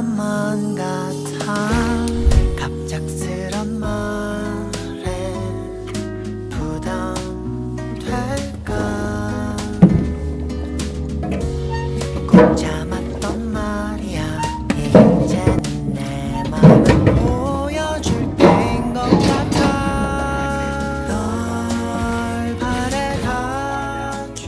것만 같아 갑작스런 말에 부담될까 꼭 참았던 말이야 이제는 내 맘을 보여줄 때인 것 같아 널 바래다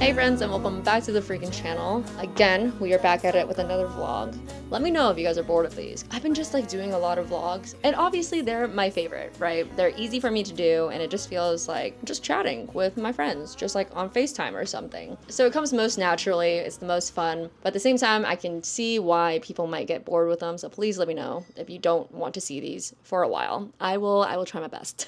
Hey friends, and welcome back to the freaking channel. Again, we are back at it with another vlog. Let me know if you guys are bored of these. I've been just like doing a lot of vlogs, and obviously they're my favorite, right? They're easy for me to do, and it just feels like just chatting with my friends, just like on FaceTime or something. So it comes most naturally, it's the most fun, but at the same time, I can see why people might get bored with them, so please let me know if you don't want to see these for a while. I will try my best.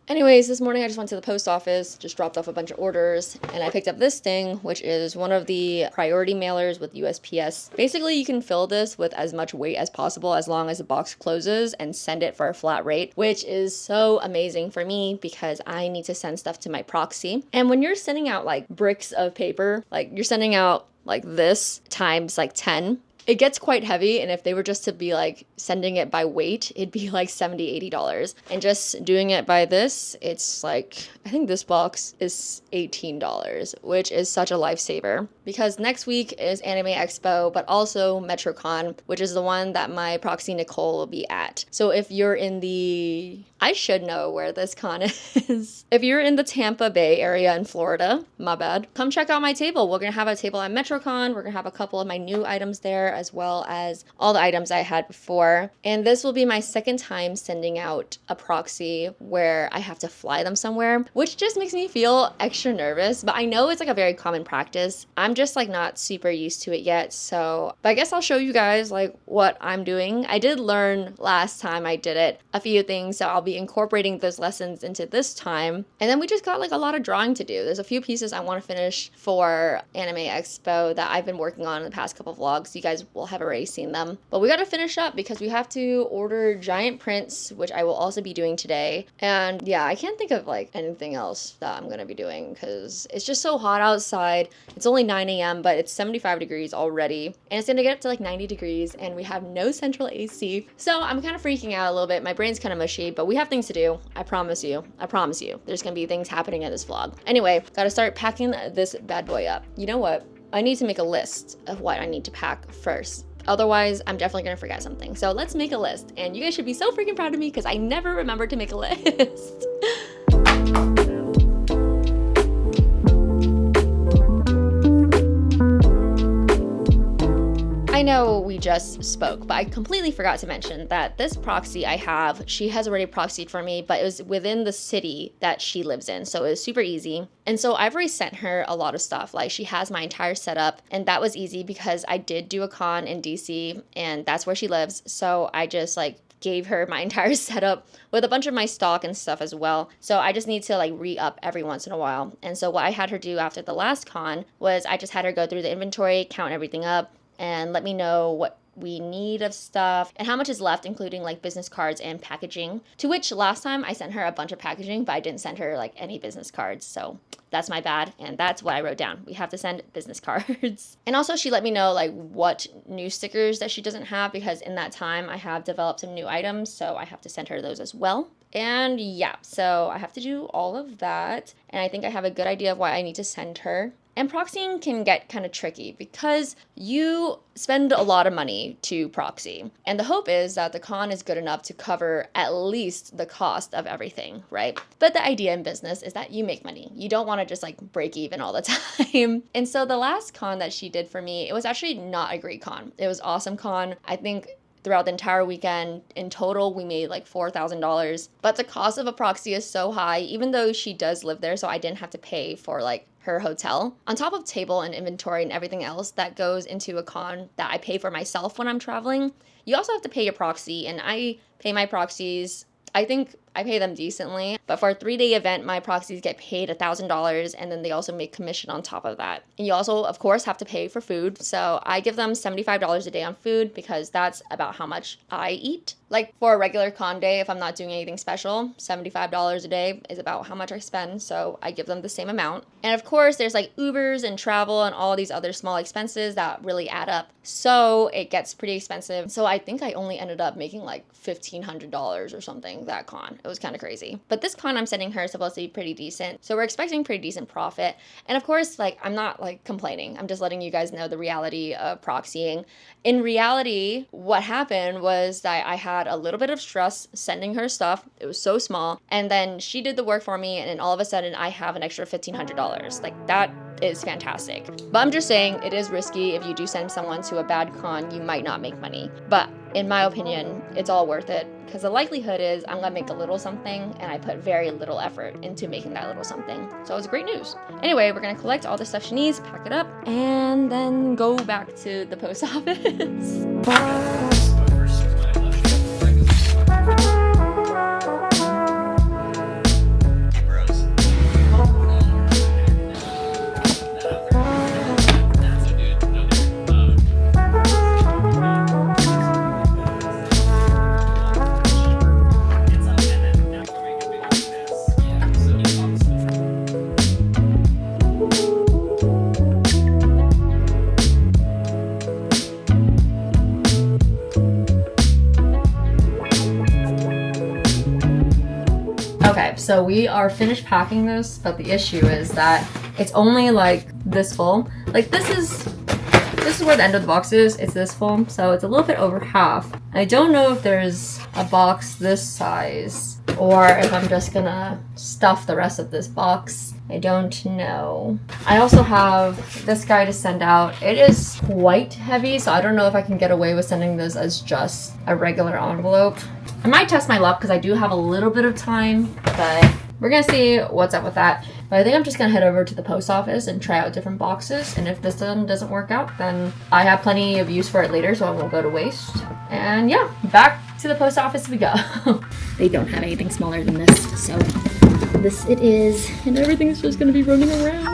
Anyways, this morning I just went to the post office, just dropped off a bunch of orders, and I picked up this thing, which is one of the priority mailers with USPS. Basically, you can fill this with as much weight as possible as long as the box closes and send it for a flat rate, which is so amazing for me because I need to send stuff to my proxy. And when you're sending out like bricks of paper, like you're sending out like this times like 10, it gets quite heavy, and if they were just to be like sending it by weight, it'd be like $70-$80. And just doing it by this, it's like, I think this box is $18, which is such a lifesaver. Because next week is Anime Expo, but also MetroCon, which is the one that my proxy Nicole will be at. So if you're in the... I should know where this con is. If you're in the Tampa Bay area in Florida, my bad, come check out my table. We're gonna have a table at MetroCon. We're gonna have a couple of my new items there, as well as all the items I had before. And this will be my second time sending out a proxy where I have to fly them somewhere, which just makes me feel extra nervous. But I know it's like a very common practice. I'm just like not super used to it yet. So, but I guess I'll show you guys like what I'm doing. I did learn last time I did it a few things, so I'll be incorporating those lessons into this time. And then we just got like a lot of drawing to do. There's a few pieces I want to finish for Anime Expo that I've been working on in the past couple of vlogs. You guys will have already seen them. But we got to finish up because we have to order giant prints, which I will also be doing today. And yeah, I can't think of like anything else that I'm going to be doing because it's just so hot outside. It's only 9 a.m., but it's 75 degrees already. And it's going to get up to like 90 degrees, and we have no central AC. So I'm kind of freaking out a little bit. My brain's kind of mushy, but we have things to do. I promise you. I promise you. There's going to be things happening in this vlog. Anyway, got to start packing this bad boy up. You know what? I need to make a list of what I need to pack first. Otherwise, I'm definitely gonna forget something. So let's make a list. And you guys should be so freaking proud of me because I never remember to make a list. I know we just spoke, but I completely forgot to mention that this proxy I have, she has already proxied for me, but it was within the city that she lives in, so it was super easy. And so I've already sent her a lot of stuff. Like, she has my entire setup, and that was easy because I did do a con in DC, and that's where she lives. So I just like gave her my entire setup with a bunch of my stock and stuff as well. So I just need to like re-up every once in a while. And so what I had her do after the last con was I just had her go through the inventory, count everything up, and let me know what we need of stuff and how much is left, including like business cards and packaging. To which last time I sent her a bunch of packaging, but I didn't send her like any business cards. So that's my bad. And that's what I wrote down. We have to send business cards. And also she let me know like what new stickers that she doesn't have, because in that time I have developed some new items. So I have to send her those as well. And yeah, so I have to do all of that. And I think I have a good idea of what I need to send her. And proxying can get kind of tricky because you spend a lot of money to proxy. And the hope is that the con is good enough to cover at least the cost of everything, right? But the idea in business is that you make money. You don't want to just like break even all the time. And so the last con that she did for me, it was actually not a great con. It was awesome con. I think throughout the entire weekend, in total, we made like $4,000. But the cost of a proxy is so high, even though she does live there, so I didn't have to pay for like her hotel. On top of table and inventory and everything else that goes into a con that I pay for myself when I'm traveling, you also have to pay your proxy, and I pay my proxies, I think I pay them decently. But for a 3-day event, my proxies get paid $1,000, and then they also make commission on top of that. And you also, of course, have to pay for food. So I give them $75 a day on food because that's about how much I eat. Like for a regular con day, if I'm not doing anything special, $75 a day is about how much I spend. So I give them the same amount. And of course, there's like Ubers and travel and all these other small expenses that really add up. So it gets pretty expensive. So I think I only ended up making like $1,500 or something that con. It was kind of crazy. But this con I'm sending her is supposed to be pretty decent. So we're expecting pretty decent profit. And of course, like I'm not like complaining. I'm just letting you guys know the reality of proxying. In reality, what happened was that I had a little bit of stress sending her stuff. It was so small. And then she did the work for me. And then all of a sudden I have an extra $1,500. Like that is fantastic. But I'm just saying it is risky. If you do send someone to a bad con, you might not make money. But in my opinion, it's all worth it because the likelihood is I'm gonna make a little something and I put very little effort into making that little something. So it's great news. Anyway, we're gonna collect all the stuff she needs, pack it up, and then go back to the post office. Okay, so we are finished packing this, but the issue is that it's only like this full. Like this is where the end of the box is. It's this full, so it's a little bit over half. I don't know if there's a box this size or if I'm just gonna stuff the rest of this box. I don't know. I also have this guy to send out. It is quite heavy, so I don't know if I can get away with sending this as just a regular envelope. I might test my luck because I do have a little bit of time, but we're gonna see what's up with that. But I think I'm just gonna head over to the post office and try out different boxes, and if this one doesn't work out, then I have plenty of use for it later, so it won't go to waste. And yeah, back to the post office we go. They don't have anything smaller than this, so this it is, and everything's just gonna be running around.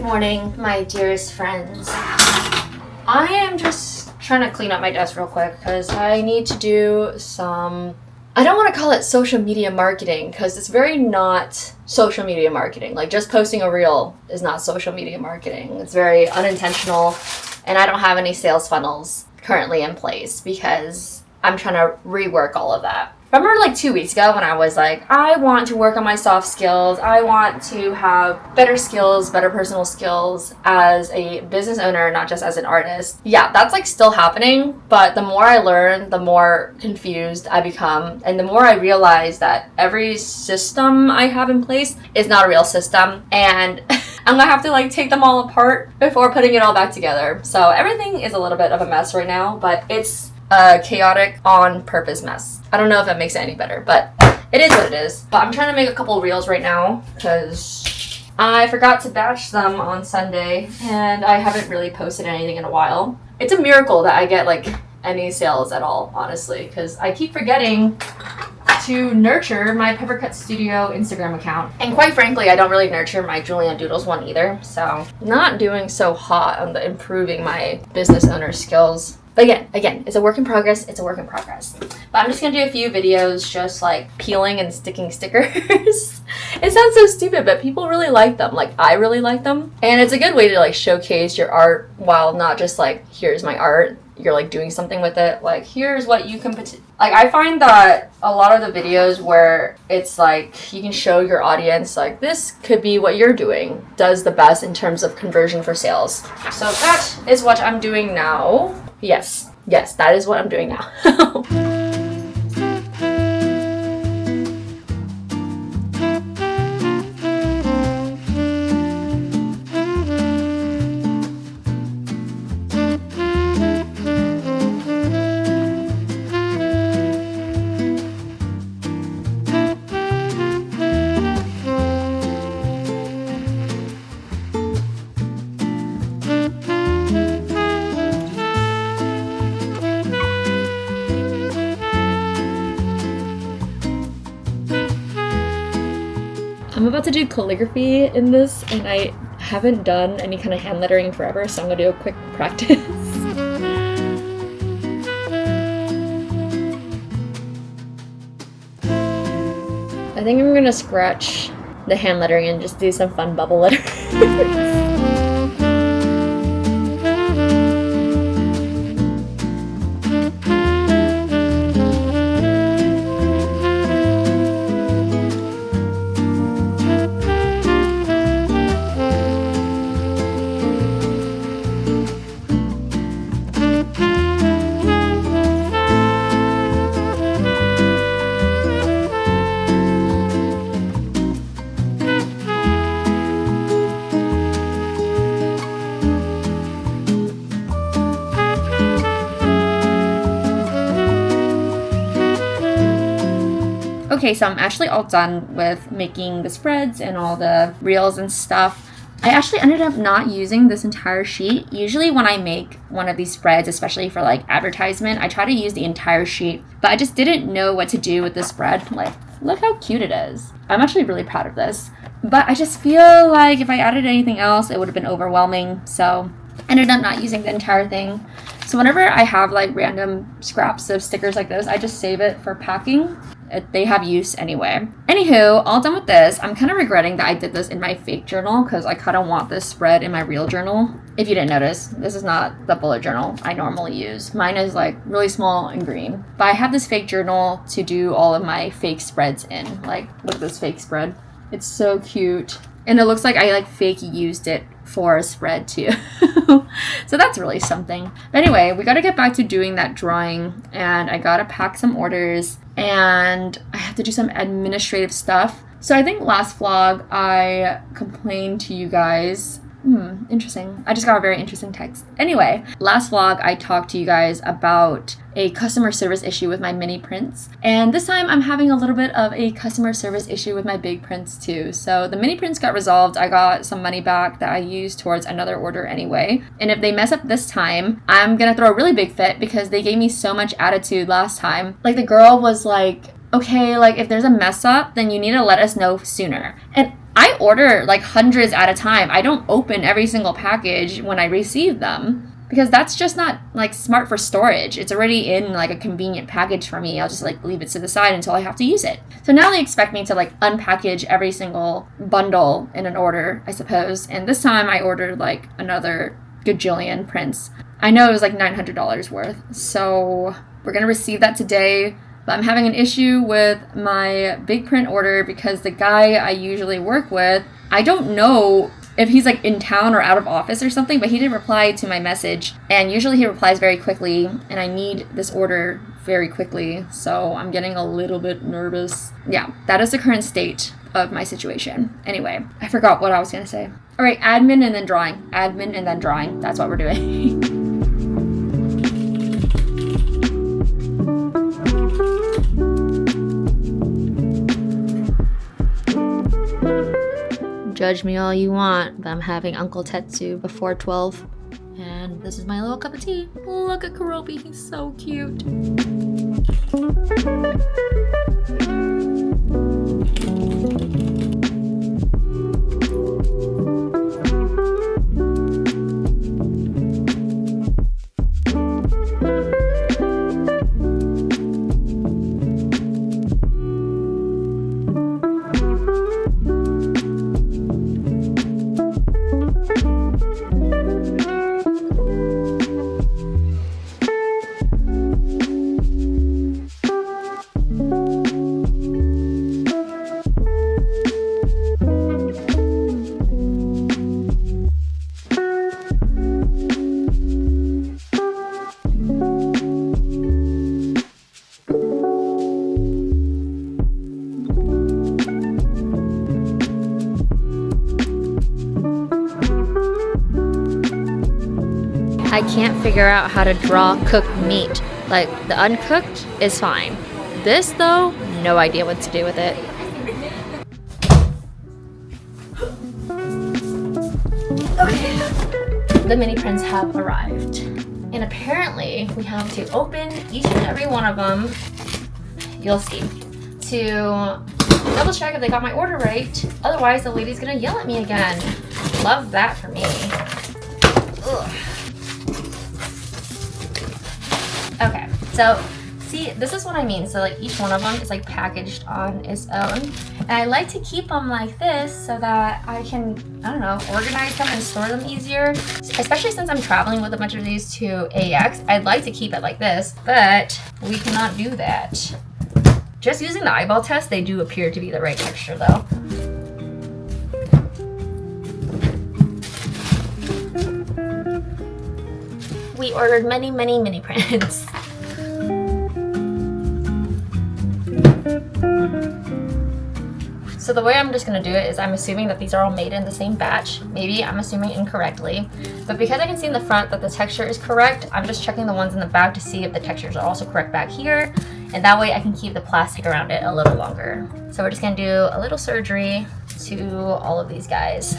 Morning, my dearest friends. I am just trying to clean up my desk real quick because I need to do some, I don't want to call it social media marketing because it's very not social media marketing. Like just posting a reel is not social media marketing. It's very unintentional, and I don't have any sales funnels currently in place because I'm trying to rework all of that. Remember like 2 weeks ago when I was like, I want to work on my soft skills. I want to have better skills, better personal skills as a business owner, not just as an artist. Yeah, that's like still happening. But the more I learn, the more confused I become. And the more I realize that every system I have in place is not a real system. And I'm gonna have to like take them all apart before putting it all back together. So everything is a little bit of a mess right now, but it's a chaotic on purpose mess. I don't know if that makes it any better, but it is what it is. But I'm trying to make a couple reels right now because I forgot to batch them on Sunday and I haven't really posted anything in a while. It's a miracle that I get like any sales at all, honestly, because I keep forgetting to nurture my Peppercut Studio Instagram account. And quite frankly, I don't really nurture my Julian Doodles one either. So not doing so hot on the improving my business owner skills. But again, it's a work in progress. It's a work in progress. But I'm just going to do a few videos just like peeling and sticking stickers. It sounds so stupid, but people really like them. Like, I really like them. And it's a good way to like showcase your art while not just like, here's my art. You're like doing something with it. Like, here's what you can like, I find that a lot of the videos where it's like you can show your audience like this could be what you're doing does the best in terms of conversion for sales. So that is what I'm doing now. Yes, that is what I'm doing now. I'm about to do calligraphy in this, and I haven't done any kind of hand lettering forever, so I'm gonna do a quick practice. I think I'm gonna scratch the hand lettering and just do some fun bubble letters. Okay, so I'm actually all done with making the spreads and all the reels and stuff. I actually ended up not using this entire sheet. Usually when I make one of these spreads, especially for like advertisement, I try to use the entire sheet, but I just didn't know what to do with the spread. Like, look how cute it is. I'm actually really proud of this, but I just feel like if I added anything else, it would have been overwhelming. So I ended up not using the entire thing. So whenever I have like random scraps of stickers like this, I just save it for packing. They have use anyway. Anywho, all done with this. I'm kind of regretting that I did this in my fake journal because I kind of want this spread in my real journal. If you didn't notice, this is not the bullet journal I normally use. Mine is like really small and green. But I have this fake journal to do all of my fake spreads in. Like, look at this fake spread. It's so cute. And it looks like I like fake used it for a spread too. So that's really something. But anyway, we got to get back to doing that drawing, and I got to pack some orders, and I have to do some administrative stuff. So I think last vlog I complained to you guys. Interesting. I just got a very interesting text. Anyway, last vlog I talked to you guys about a customer service issue with my mini prints, and this time I'm having a little bit of a customer service issue with my big prints too. So the mini prints got resolved. I got some money back that I used towards another order anyway, and if they mess up this time, I'm gonna throw a really big fit because they gave me so much attitude last time. Like, the girl was like, okay, like if there's a mess up, then you need to let us know sooner. And I order like hundreds at a time. I don't open every single package when I receive them because that's just not like smart for storage. It's already in like a convenient package for me. I'll just like leave it to the side until I have to use it. So now they expect me to like unpackage every single bundle in an order, I suppose. And this time I ordered like another gajillion prints. I know it was like $900 worth. So We're gonna receive that today, but I'm having an issue with my big print order because the guy I usually work with, I don't know if he's like in town or out of office or something, but he didn't reply to my message. And usually he replies very quickly, and I need this order very quickly, so I'm getting a little bit nervous. Yeah, that is the current state of my situation. Anyway, I forgot what I was gonna say. All right, admin and then drawing. Admin and then drawing. That's what we're doing. Judge me all you want, but I'm having Uncle Tetsu before 12. And this is my little cup of tea. Look at Kurobi, he's so cute. I can't figure out how to draw cooked meat. Like, the uncooked is fine. This, though, no idea what to do with it. Okay, the mini prints have arrived. And apparently, we have to open each and every one of them, you'll see, to double check if they got my order right. Otherwise, the lady's gonna yell at me again. Love that for me. Ugh. Okay, so see, this is what I mean. So like each one of them is like packaged on its own. And I like to keep them like this so that I can, I don't know, organize them and store them easier. Especially since I'm traveling with a bunch of these to AX, I'd like to keep it like this, but we cannot do that. Just using the eyeball test, they do appear to be the right texture though. We ordered many mini prints. So the way I'm just gonna do it is I'm assuming that these are all made in the same batch. Maybe I'm assuming incorrectly, but because I can see in the front that the texture is correct, I'm just checking the ones in the back to see if the textures are also correct back here, and that way I can keep the plastic around it a little longer. So we're just gonna do a little surgery to all of these guys.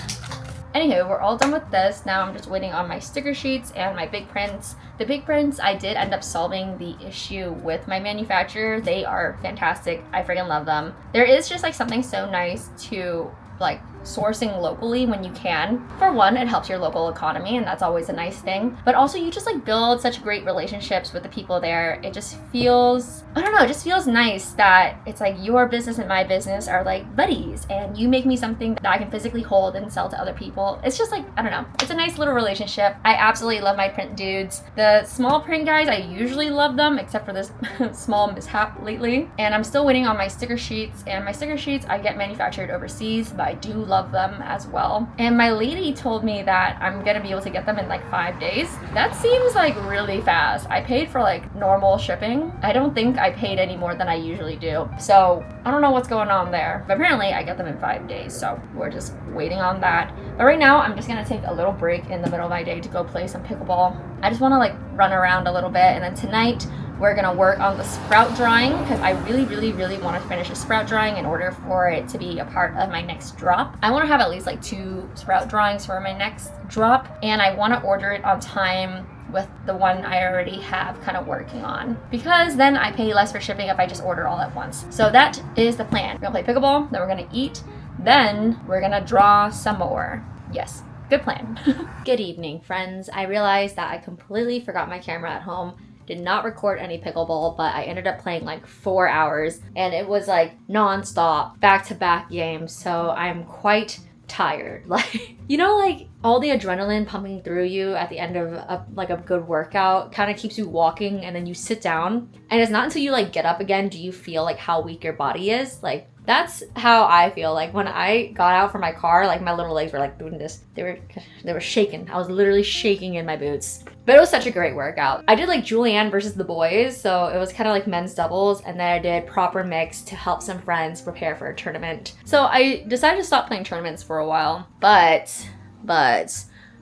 Anywho, we're all done with this. Now I'm just waiting on my sticker sheets and my big prints. The big prints, I did end up solving the issue with my manufacturer. They are fantastic. I freaking love them. There is just like something so nice to like sourcing locally when you can. For one, it helps your local economy, and that's always a nice thing. But also you just like build such great relationships with the people there. It just feels, I don't know, it just feels nice that it's like your business and my business are like buddies, and you make me something that I can physically hold and sell to other people. It's just like, I don't know, it's a nice little relationship. I absolutely love my print dudes. The small print guys, I usually love them, except for this small mishap lately. And I'm still waiting on my sticker sheets, and my sticker sheets I get manufactured overseas, but I do love them as well. And my lady told me that I'm gonna be able to get them in like 5 days. That seems like really fast. I paid for like normal shipping. I don't think I paid any more than I usually do. So I don't know what's going on there, but apparently I get them in 5 days. So we're just waiting on that. But right now I'm just gonna take a little break in the middle of my day to go play some pickleball. I just wanna like run around a little bit, and then tonight we're gonna work on the sprout drawing because I really want to finish a sprout drawing in order for it to be a part of my next drop. I want to have at least like 2 sprout drawings for my next drop, and I want to order it on time with the one I already have kind of working on, because then I pay less for shipping if I just order all at once. So that is the plan. We're gonna play pickleball, then we're gonna eat, then we're gonna draw some more. Yes, good plan. Good evening, friends. I realized that I completely forgot my camera at home. Did not record any pickleball, but I ended up playing like 4 hours, and it was like non-stop back-to-back games, so I'm quite tired. Like, you know, like all the adrenaline pumping through you at the end of a good workout kind of keeps you walking, and then you sit down, and it's not until you like get up again do you feel like how weak your body is. Like, that's how I feel. Like when I got out from my car, like my little legs were like doing this. They were shaking. I was literally shaking in my boots. But it was such a great workout. I did like Julianne versus the boys, so it was kind of like men's doubles, and then I did proper mix to help some friends prepare for a tournament. So I decided to stop playing tournaments for a while, but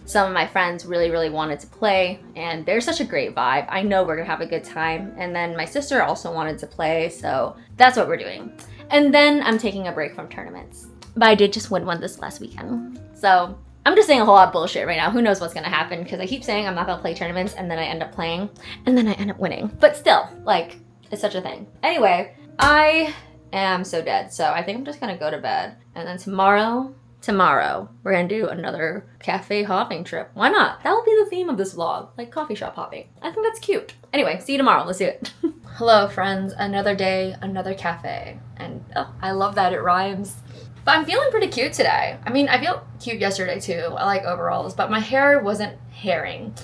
some of my friends really wanted to play, and there's such a great vibe. I know we're gonna have a good time. And then my sister also wanted to play, so that's what we're doing. And then I'm taking a break from tournaments. But I did just win one this last weekend. So I'm just saying a whole lot of bullshit right now. Who knows what's gonna happen, because I keep saying I'm not gonna play tournaments, and then I end up playing, and then I end up winning. But still, like, it's such a thing. Anyway, I am so dead, so I think I'm just gonna go to bed. And then tomorrow, we're gonna do another cafe hopping trip. Why not? That will be the theme of this vlog, like coffee shop hopping. I think that's cute. Anyway, see you tomorrow. Let's do it. Hello, friends. Another day, another cafe. And oh, I love that it rhymes. But I'm feeling pretty cute today. I mean, I feel cute yesterday too. I like overalls, but my hair wasn't hairing.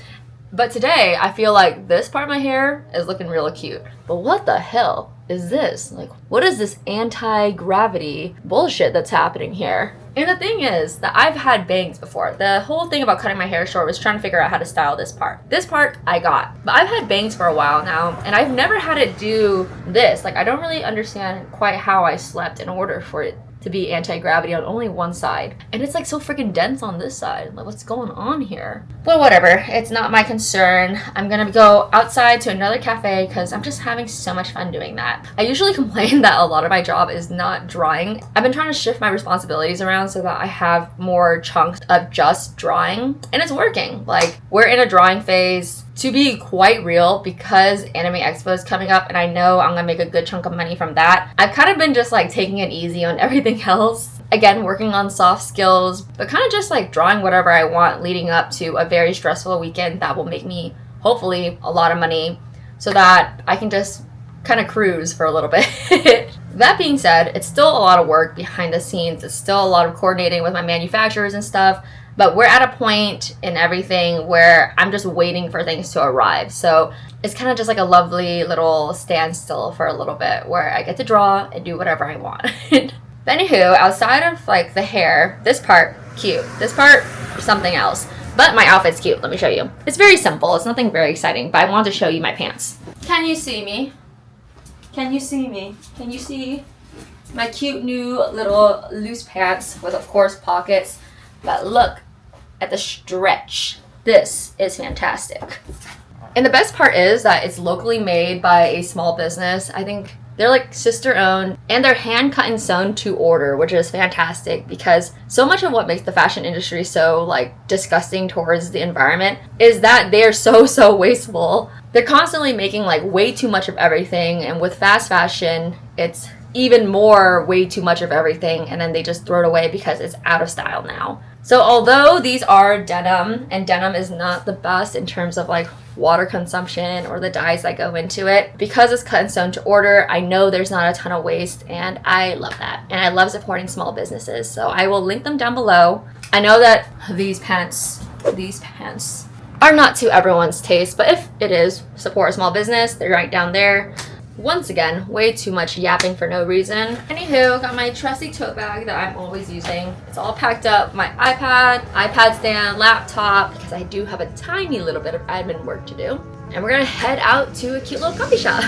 But today, I feel like this part of my hair is looking real cute. But what the hell is this? Like, what is this anti-gravity bullshit that's happening here? And the thing is that I've had bangs before. The whole thing about cutting my hair short was trying to figure out how to style this part. This part I got. But I've had bangs for a while now, and I've never had it do this. Like, I don't really understand quite how I slept in order for it to be anti-gravity on only one side. And it's like so freaking dense on this side. Like, what's going on here? But whatever, it's not my concern. I'm gonna go outside to another cafe because I'm just having so much fun doing that. I usually complain that a lot of my job is not drawing. I've been trying to shift my responsibilities around so that I have more chunks of just drawing, and it's working. Like, we're in a drawing phase. To be quite real, because Anime Expo is coming up and I know I'm gonna make a good chunk of money from that, I've kind of been just like taking it easy on everything else. Again, working on soft skills, but kind of just like drawing whatever I want leading up to a very stressful weekend that will make me, hopefully, a lot of money so that I can just kind of cruise for a little bit. That being said, it's still a lot of work behind the scenes. It's still a lot of coordinating with my manufacturers and stuff. But we're at a point in everything where I'm just waiting for things to arrive. So it's kind of just like a lovely little standstill for a little bit where I get to draw and do whatever I want. But anywho, outside of like the hair, this part, cute. This part, something else. But my outfit's cute. Let me show you. It's very simple. It's nothing very exciting, but I want to show you my pants. Can you see me? Can you see me? Can you see my cute new little loose pants with, of course, pockets? But look at the stretch. This is fantastic. And the best part is that it's locally made by a small business. I think they're like sister owned, and they're hand cut and sewn to order, which is fantastic because so much of what makes the fashion industry so like disgusting towards the environment is that they are so wasteful. They're constantly making like way too much of everything, and with fast fashion, it's even more way too much of everything, and then they just throw it away because it's out of style now. So although these are denim, and denim is not the best in terms of like water consumption or the dyes that go into it, because it's cut and sewn to order, I know there's not a ton of waste, and I love that. And I love supporting small businesses, so I will link them down below. I know that these pants are not to everyone's taste, but if it is, support a small business, they're right down there. Once again, way too much yapping for no reason. Anywho, got my trusty tote bag that I'm always using. It's all packed up. My iPad stand, laptop, because I do have a tiny little bit of admin work to do. And we're gonna head out to a cute little coffee shop.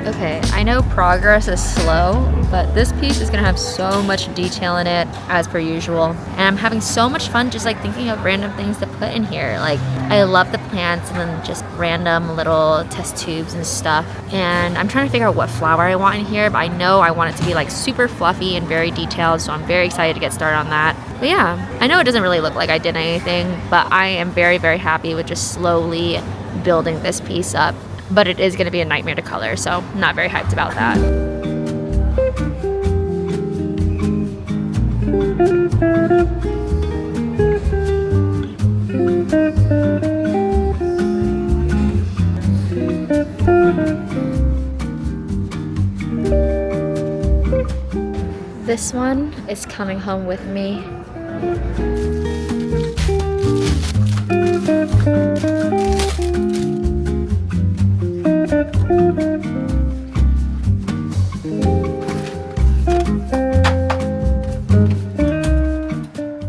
Okay, I know progress is slow, but this piece is gonna have so much detail in it as per usual. And I'm having so much fun just like thinking of random things to put in here. Like I love the plants and then just random little test tubes and stuff. And I'm trying to figure out what flower I want in here, but I know I want it to be like super fluffy and very detailed, so I'm very excited to get started on that. But yeah, I know it doesn't really look like I did anything, but I am very, very happy with just slowly building this piece up. But it is going to be a nightmare to color, so I'm not very hyped about that. This one is coming home with me.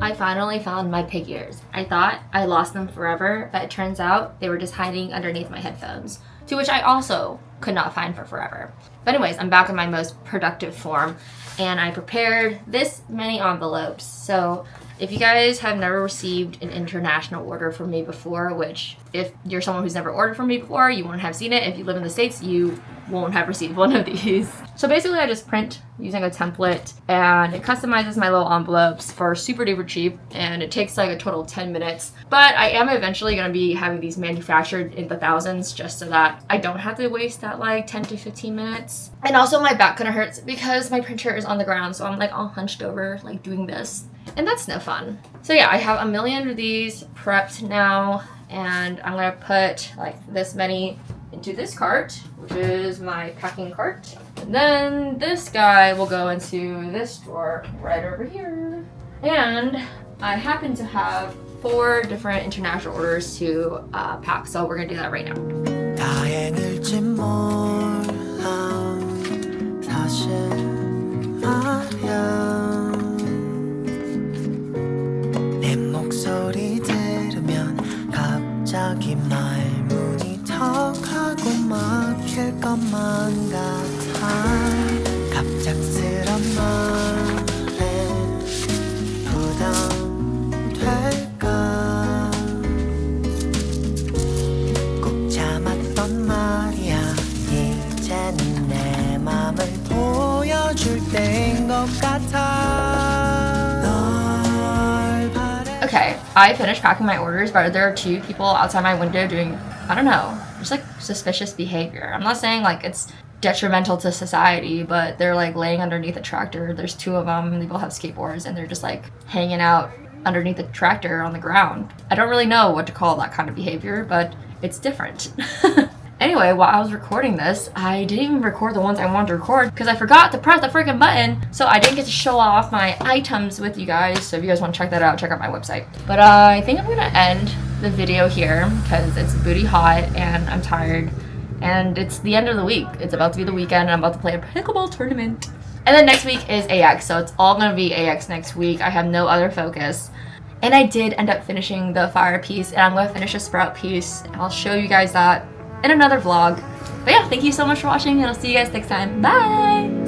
I finally found my pig ears. I thought I lost them forever, but it turns out they were just hiding underneath my headphones, to which I also could not find for forever. But anyways, I'm back in my most productive form, and I prepared this many envelopes. So if you guys have never received an international order from me before, which if you're someone who's never ordered from me before, you won't have seen it. If you live in the States, you won't have received one of these. So basically I just print using a template and it customizes my little envelopes for super duper cheap, and it takes like a total of 10 minutes. But I am eventually going to be having these manufactured in the thousands just so that I don't have to waste that like 10 to 15 minutes. And also my back kind of hurts because my printer is on the ground, so I'm like all hunched over like doing this. And that's no fun. So yeah, I have a million of these prepped now, and I'm gonna put like this many into this cart, which is my packing cart. And then this guy will go into this drawer right over here. And I happen to have 4 different international orders to pack, so we're gonna do that right now. 다행일지 몰라 사실 말야 내 목소리 들으면 갑자기 말문이 턱하고 막힐 것만 같아 갑작스런 말에 부담될까 꼭 참았던 말이야 이제는 내 맘을 보여줄 때인 것 같아 Okay, I finished packing my orders, but there are 2 people outside my window doing, I don't know, just like suspicious behavior. I'm not saying like it's detrimental to society, but they're like laying underneath a tractor. There's 2 of them, and they both have skateboards, and they're just like hanging out underneath the tractor on the ground. I don't really know what to call that kind of behavior, but it's different. Anyway, while I was recording this, I didn't even record the ones I wanted to record because I forgot to press the freaking button, so I didn't get to show off my items with you guys. So if you guys want to check that out, check out my website. But I think I'm gonna end the video here because it's booty hot and I'm tired, and it's the end of the week. It's about to be the weekend and I'm about to play a pickleball tournament. And then next week is AX, so it's all gonna be AX next week. I have no other focus. And I did end up finishing the fire piece, and I'm gonna finish a sprout piece. I'll show you guys that in another vlog. But yeah, thank you so much for watching, and I'll see you guys next time. Bye!